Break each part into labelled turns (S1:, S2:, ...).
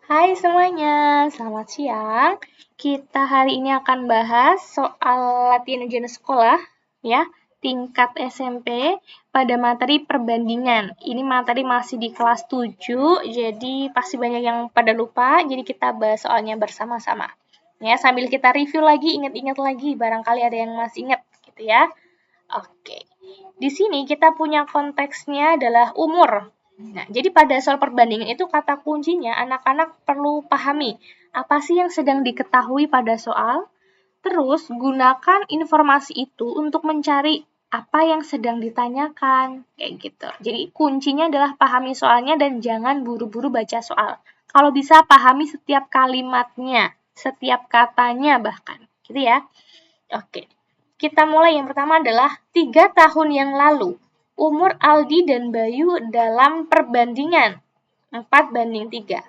S1: Hai semuanya, selamat siang. Kita hari ini akan bahas soal latihan ujian sekolah, ya, tingkat SMP pada materi perbandingan. Ini materi masih di kelas 7, jadi pasti banyak yang pada lupa, jadi kita bahas soalnya bersama-sama. Ya, sambil kita review lagi, ingat-ingat lagi, barangkali ada yang masih ingat, gitu ya. Oke, di sini kita punya konteksnya adalah umur. Nah, jadi pada soal perbandingan itu kata kuncinya anak-anak perlu pahami apa sih yang sedang diketahui pada soal, terus gunakan informasi itu untuk mencari apa yang sedang ditanyakan, kayak gitu. Jadi kuncinya adalah pahami soalnya dan jangan buru-buru baca soal. Kalau bisa pahami setiap kalimatnya, setiap katanya bahkan, gitu ya. Oke, kita mulai. Yang pertama adalah 3 tahun yang lalu. Umur Aldi dan Bayu dalam perbandingan 4:3.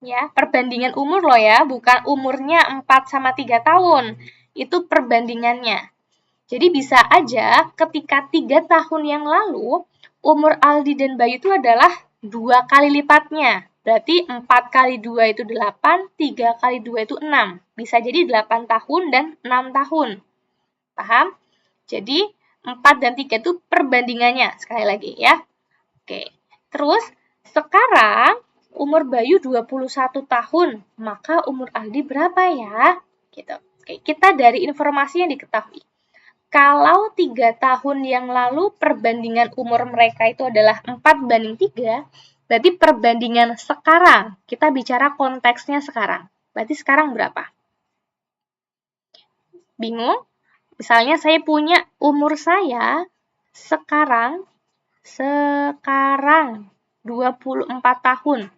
S1: Ya, perbandingan umur loh ya, bukan umurnya 4 sama 3 tahun. Itu perbandingannya. Jadi bisa aja ketika 3 tahun yang lalu, umur Aldi dan Bayu itu adalah 2 kali lipatnya. Berarti 4 kali 2 itu 8, 3 kali 2 itu 6. Bisa jadi 8 tahun dan 6 tahun. Paham? Jadi 4 dan 3 itu perbandingannya. Sekali lagi ya. Oke. Terus sekarang umur Bayu 21 tahun. Maka umur Aldi berapa ya? Gitu. Oke, kita dari informasi yang diketahui. Kalau 3 tahun yang lalu perbandingan umur mereka itu adalah 4:3, berarti perbandingan sekarang, kita bicara konteksnya sekarang. Berarti sekarang berapa? Bingung? Misalnya saya punya umur saya sekarang 24 tahun.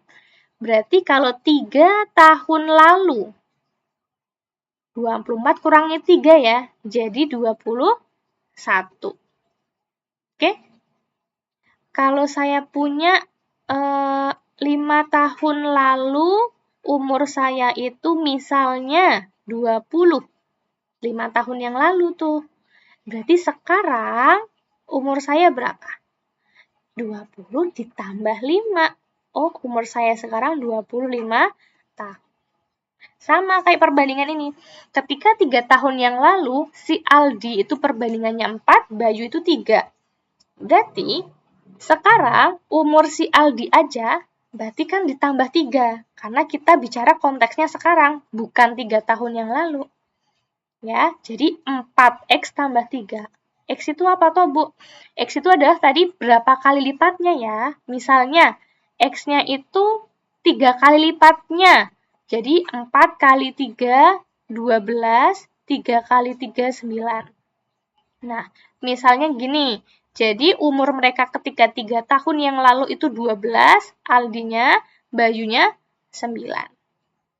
S1: Berarti kalau 3 tahun lalu 24 kurangi 3 ya, jadi 21. Oke? Kalau saya punya 5 tahun lalu umur saya itu misalnya 20. 5 tahun yang lalu tuh. Berarti sekarang umur saya berapa? 20 ditambah 5. Oh, umur saya sekarang 25 tahun. Sama kayak perbandingan ini. Ketika 3 tahun yang lalu, si Aldi itu perbandingannya 4, Bayu itu 3. Berarti, sekarang umur si Aldi aja, berarti kan ditambah 3. Karena kita bicara konteksnya sekarang, bukan 3 tahun yang lalu. Ya, jadi 4X tambah 3. X itu apa toh, Bu? X itu adalah tadi berapa kali lipatnya ya. Misalnya, X-nya itu 3 kali lipatnya. Jadi, 4 kali 3, 12, 3 kali 3, 9. Nah, misalnya gini. Jadi, umur mereka ketika 3 tahun yang lalu itu 12, Aldinya, Bayunya 9.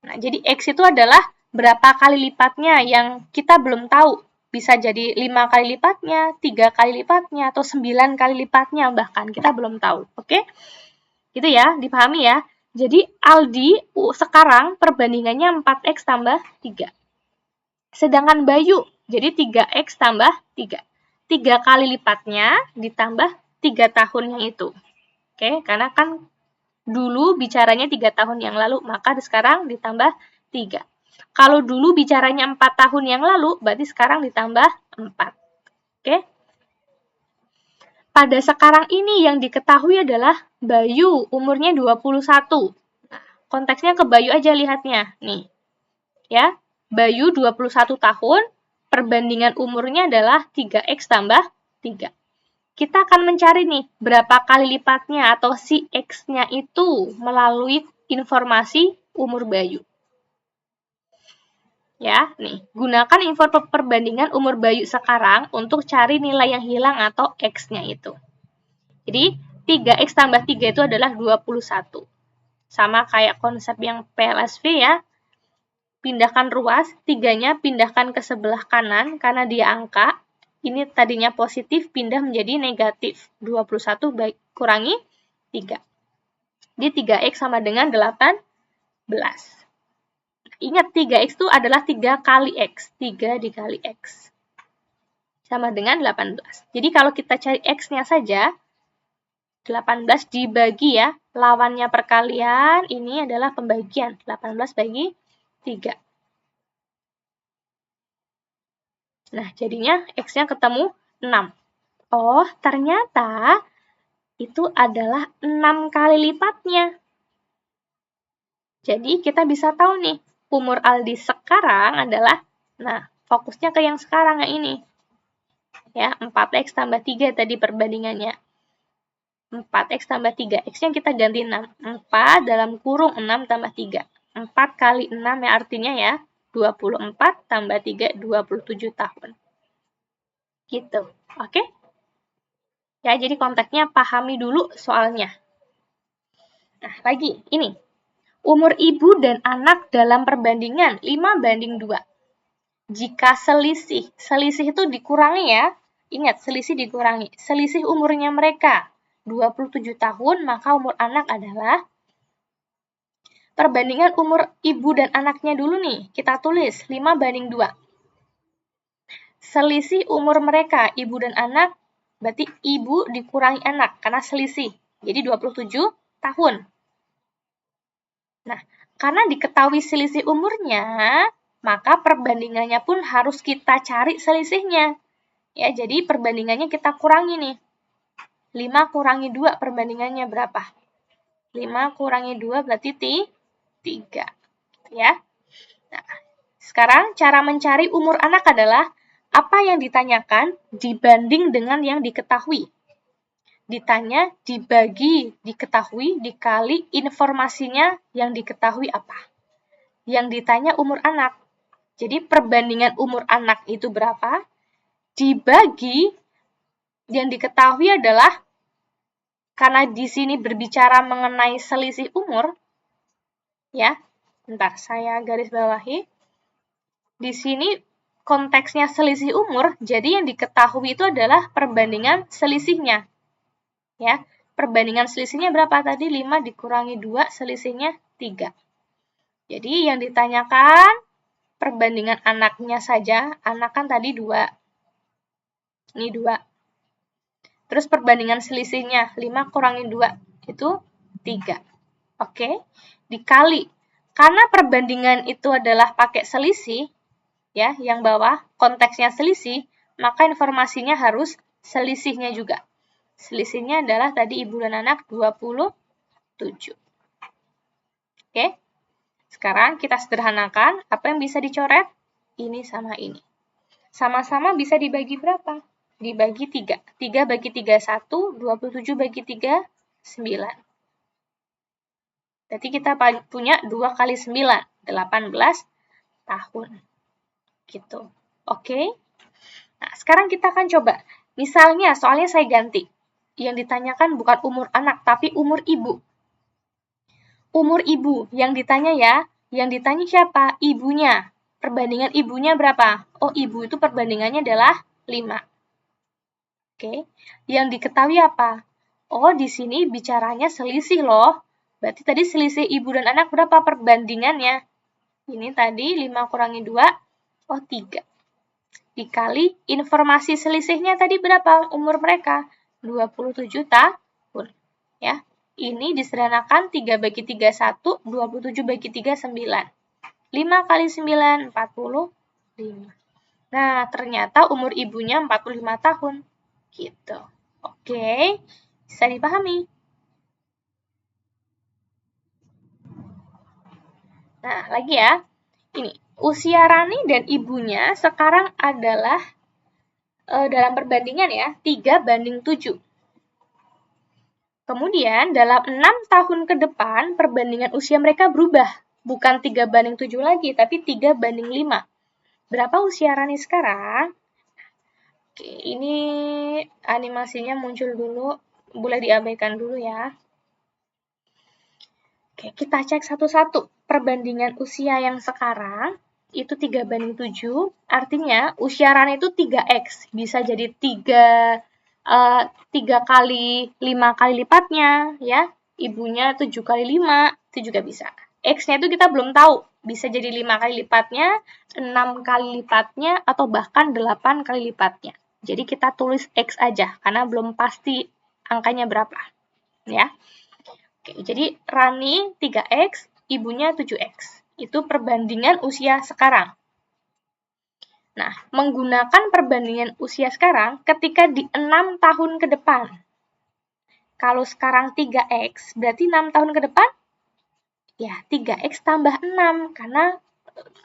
S1: Nah, jadi X itu adalah berapa kali lipatnya yang kita belum tahu. Bisa jadi 5 kali lipatnya, 3 kali lipatnya, atau 9 kali lipatnya bahkan. Kita belum tahu. Oke? Gitu ya, dipahami ya. Jadi Aldi sekarang perbandingannya 4X tambah 3. Sedangkan Bayu, jadi 3X tambah 3. 3 kali lipatnya ditambah 3 tahun yang itu. Oke, karena kan dulu bicaranya 3 tahun yang lalu, maka sekarang ditambah 3. Kalau dulu bicaranya 4 tahun yang lalu, berarti sekarang ditambah 4. Oke? Pada sekarang ini yang diketahui adalah Bayu, umurnya 21. Nah, konteksnya ke Bayu aja lihatnya. Nih. Ya, Bayu 21 tahun, perbandingan umurnya adalah 3X tambah 3. Kita akan mencari nih, berapa kali lipatnya atau si X-nya itu melalui informasi umur Bayu. Ya, nih, gunakan info perbandingan umur Bayu sekarang untuk cari nilai yang hilang atau X-nya itu. Jadi, 3X tambah 3 itu adalah 21. Sama kayak konsep yang PLSV ya. Pindahkan ruas, 3-nya pindahkan ke sebelah kanan karena dia angka. Ini tadinya positif, pindah menjadi negatif. 21 kurangi 3. Jadi 3X sama dengan 18. Ingat, 3X itu adalah 3 kali X. 3 dikali X. Sama dengan 18. Jadi kalau kita cari X-nya saja, 18 dibagi ya, lawannya perkalian, ini adalah pembagian. 18 bagi 3. Nah, jadinya X-nya ketemu 6. Oh, ternyata itu adalah 6 kali lipatnya. Jadi, kita bisa tahu nih, umur Aldi sekarang adalah, nah, fokusnya ke yang sekarang, yang ini. Ya, 4X tambah 3 tadi perbandingannya. 4X tambah 3. X-nya kita ganti 6. 4 dalam kurung 6 tambah 3. 4 kali 6 ya artinya ya, 24 tambah 3, 27 tahun. Gitu. Oke? Ya, jadi konteksnya pahami dulu soalnya. Nah, lagi, ini. Umur ibu dan anak dalam perbandingan 5:2. Jika selisih itu dikurangi ya. Ingat, selisih dikurangi. Selisih umurnya mereka 27 tahun, maka umur anak adalah perbandingan umur ibu dan anaknya dulu nih. Kita tulis 5:2. Selisih umur mereka, ibu dan anak, berarti ibu dikurangi anak, karena selisih. Jadi 27 tahun. Nah, karena diketahui selisih umurnya, maka perbandingannya pun harus kita cari selisihnya. Ya, jadi perbandingannya kita kurangi nih. 5 kurangi 2 perbandingannya berapa? 5 kurangi 2 berarti 3. Ya. Nah, sekarang cara mencari umur anak adalah apa yang ditanyakan dibanding dengan yang diketahui. Ditanya, dibagi, diketahui, dikali informasinya yang diketahui apa. Yang ditanya umur anak. Jadi perbandingan umur anak itu berapa? Dibagi yang diketahui adalah, karena di sini berbicara mengenai selisih umur, ya, bentar, saya garis bawahi. Di sini konteksnya selisih umur, jadi yang diketahui itu adalah perbandingan selisihnya. Ya, perbandingan selisihnya berapa tadi? 5 dikurangi 2, selisihnya 3. Jadi yang ditanyakan perbandingan anaknya saja, anak kan tadi 2. Ini 2. Terus perbandingan selisihnya, 5 kurangi 2, itu 3. Oke, dikali. Karena perbandingan itu adalah pakai selisih, ya, yang bawah, konteksnya selisih, maka informasinya harus selisihnya juga. Selisihnya adalah tadi ibu dan anak 27. Oke, sekarang kita sederhanakan, apa yang bisa dicoret? Ini sama ini. Sama-sama bisa dibagi berapa? Dibagi 3. 3 bagi 3, 1. 27 bagi 3, 9. Berarti kita punya 2 kali 9, 18 tahun. Gitu. Oke? Nah, sekarang kita akan coba. Misalnya, soalnya saya ganti. Yang ditanyakan bukan umur anak, tapi umur ibu. Umur ibu yang ditanya ya. Yang ditanya siapa? Ibunya. Perbandingan ibunya berapa? Oh, ibu itu perbandingannya adalah 5. Oke. Yang diketahui apa? Oh, di sini bicaranya selisih loh. Berarti tadi selisih ibu dan anak berapa perbandingannya? Ini tadi 5 kurangi 2. Oh, 3. Dikali informasi selisihnya tadi berapa umur mereka? 27 tahun. Ya. Ini disederhanakan 3 bagi 3, 1. 27 bagi 3, 9. 5 kali 9, 45. Nah, ternyata umur ibunya 45 tahun. Gitu. Oke, bisa dipahami. Nah, lagi ya. Ini, usia Rani dan ibunya sekarang adalah dalam perbandingan ya, 3:7. Kemudian, dalam 6 tahun ke depan, perbandingan usia mereka berubah. Bukan 3:7 lagi, tapi 3:5. Berapa usia Rani sekarang? Oke, ini animasinya muncul dulu. Boleh diabaikan dulu ya. Oke, kita cek satu-satu. Perbandingan usia yang sekarang itu 3:7, artinya usia Rani itu 3X. Bisa jadi 3 kali 5 kali lipatnya, ya. Ibunya 7 kali 5, itu juga bisa. X-nya itu kita belum tahu. Bisa jadi 5 kali lipatnya, 6 kali lipatnya, atau bahkan 8 kali lipatnya. Jadi kita tulis X aja, karena belum pasti angkanya berapa. Ya. Oke, jadi Rani 3X, ibunya 7X. Itu perbandingan usia sekarang. Nah, menggunakan perbandingan usia sekarang ketika di 6 tahun ke depan. Kalau sekarang 3X, berarti 6 tahun ke depan? Ya, 3X tambah 6, karena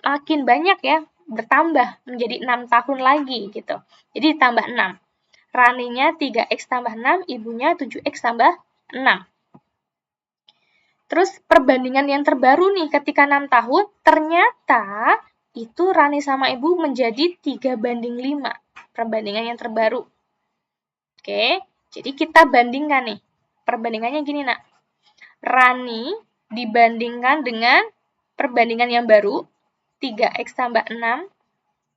S1: makin banyak ya, bertambah menjadi 6 tahun lagi gitu. Jadi tambah 6. Raninya 3X tambah 6, ibunya 7X tambah 6. Terus perbandingan yang terbaru nih ketika 6 tahun, ternyata itu Rani sama ibu menjadi 3:5. Perbandingan yang terbaru. Oke, jadi kita bandingkan nih. Perbandingannya gini, nak. Rani dibandingkan dengan perbandingan yang baru, 3X tambah 6,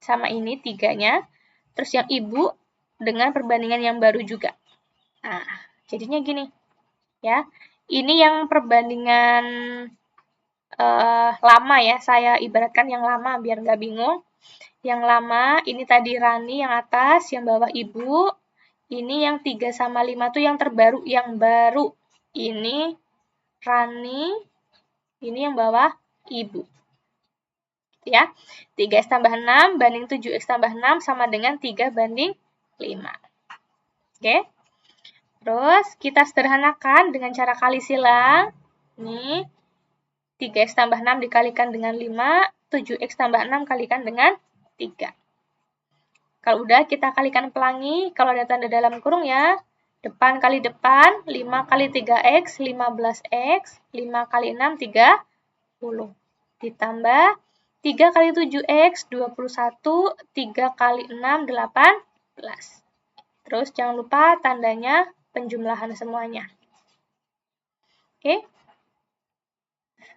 S1: sama ini 3-nya. Terus yang ibu dengan perbandingan yang baru juga. Nah, jadinya gini. Ya, ini yang perbandingan lama ya, saya ibaratkan yang lama biar nggak bingung. Yang lama, ini tadi Rani yang atas, yang bawah ibu. Ini yang 3 sama 5 tuh yang terbaru, yang baru. Ini Rani, ini yang bawah ibu. Ya, 3X tambah 6 banding 7X tambah 6 sama dengan 3:5. Oke. Terus kita sederhanakan dengan cara kali silang. Ini 3X tambah 6 dikalikan dengan 5, 7X tambah 6 kalikan dengan 3. Kalau udah, kita kalikan pelangi. Kalau ada tanda dalam kurung ya, depan kali depan, 5 kali 3X, 15X, 5 kali 6, 30. Ditambah 3 kali 7X, 21, 3 kali 6, 18. Terus jangan lupa tandanya penjumlahan semuanya. Oke.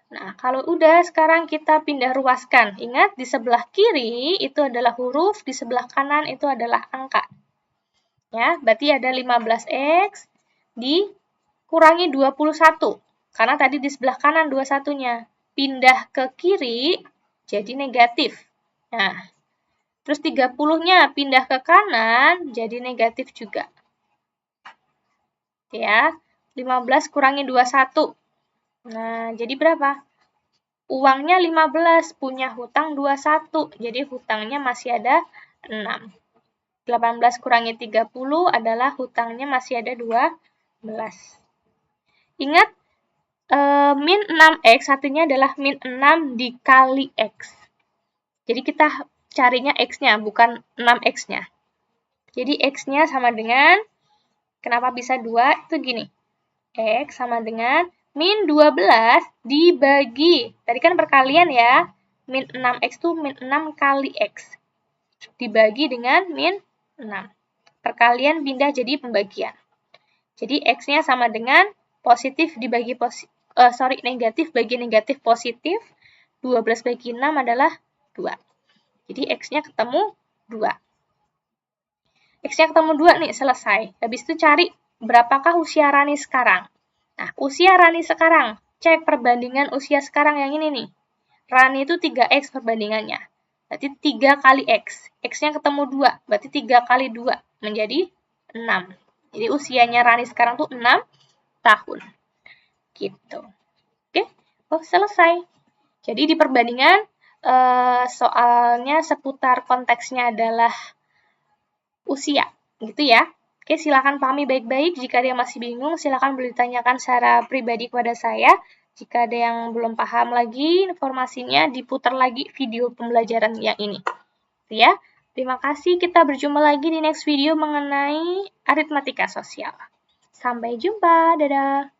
S1: Nah, kalau udah, sekarang kita pindah ruaskan. Ingat, di sebelah kiri itu adalah huruf, di sebelah kanan itu adalah angka. Ya, berarti ada 15X dikurangi 21. Karena tadi di sebelah kanan 21-nya. Pindah ke kiri, jadi negatif. Nah, terus 30-nya pindah ke kanan, jadi negatif juga. Ya, 15 kurangi 21. Nah, jadi berapa? Uangnya 15, punya hutang 21, jadi hutangnya masih ada 6. 18 kurangi 30 adalah hutangnya masih ada 12. Ingat, min 6X artinya adalah min 6 dikali X. Jadi kita carinya X-nya, bukan 6X-nya. Jadi X-nya sama dengan, kenapa bisa 2? Itu gini, X sama dengan min 12 dibagi, tadi kan perkalian ya, min 6X itu min 6 kali X. Dibagi dengan min 6. Perkalian pindah jadi pembagian. Jadi X-nya sama dengan positif dibagi negatif bagi negatif positif. 12 bagi 6 adalah 2. Jadi X-nya ketemu 2. X-nya ketemu 2 nih, selesai. Habis itu cari berapakah usia Rani sekarang. Nah, usia Rani sekarang, cek perbandingan usia sekarang yang ini nih. Rani itu 3X perbandingannya. Berarti 3 kali X. X-nya ketemu 2, berarti 3 kali 2 menjadi 6. Jadi usianya Rani sekarang tuh 6 tahun. Gitu. Oke, oh selesai. Jadi di perbandingan, soalnya seputar konteksnya adalah usia. Gitu ya. Oke, silakan pahami baik-baik. Jika ada yang masih bingung, silakan boleh ditanyakan secara pribadi kepada saya. Jika ada yang belum paham lagi informasinya, diputar lagi video pembelajaran yang ini. Ya, terima kasih. Kita berjumpa lagi di next video mengenai aritmatika sosial. Sampai jumpa. Dadah.